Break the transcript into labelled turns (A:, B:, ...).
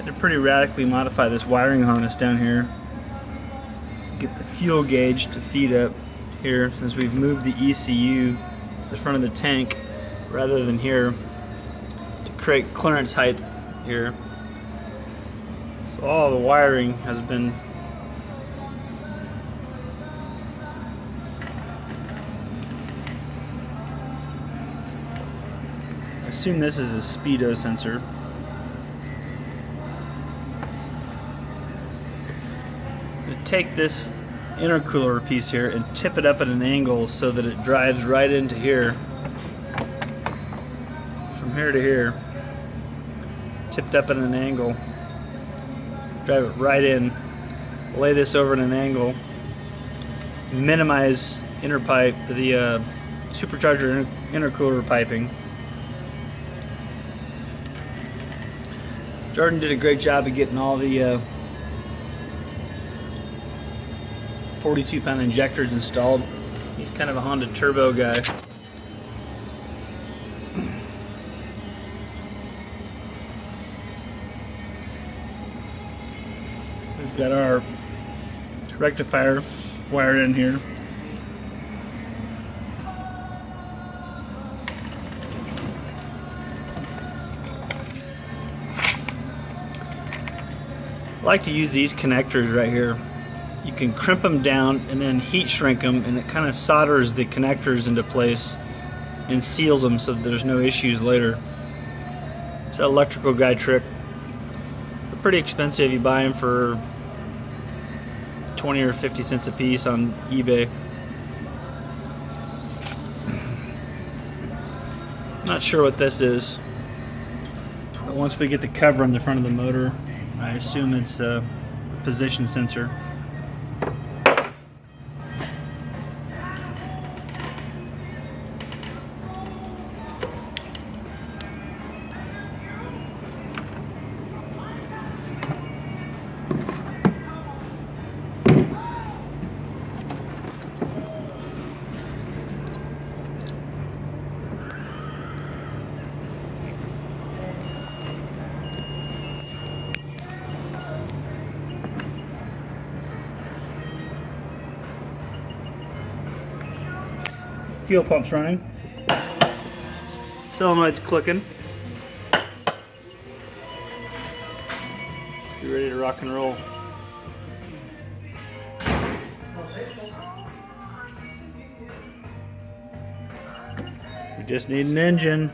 A: had to pretty radically modify this wiring harness down here. Get the fuel gauge to feed up here, since we've moved the ECU to the front of the tank rather than here, to create clearance height here. So all the wiring has been I assume this is a speedo sensor. Take this intercooler piece here and tip it up at an angle so that it drives right into here, from here to here, tipped up at an angle, drive it right in, lay this over at an angle, minimize the supercharger intercooler piping. Jordan did a great job of getting all the 42-pound injectors installed. He's kind of a Honda turbo guy. We've got our rectifier wired in here. I like to use these connectors right here. You can crimp them down and then heat shrink them, and it kind of solders the connectors into place and seals them so that there's no issues later. It's an electrical guy trick. They're pretty expensive. You buy them for 20 or 50 cents a piece on eBay. Not sure what this is, but once we get the cover on the front of the motor, I assume it's a position sensor. Fuel pump's running. Solenoid's clicking. Be ready to rock and roll. We just need an engine.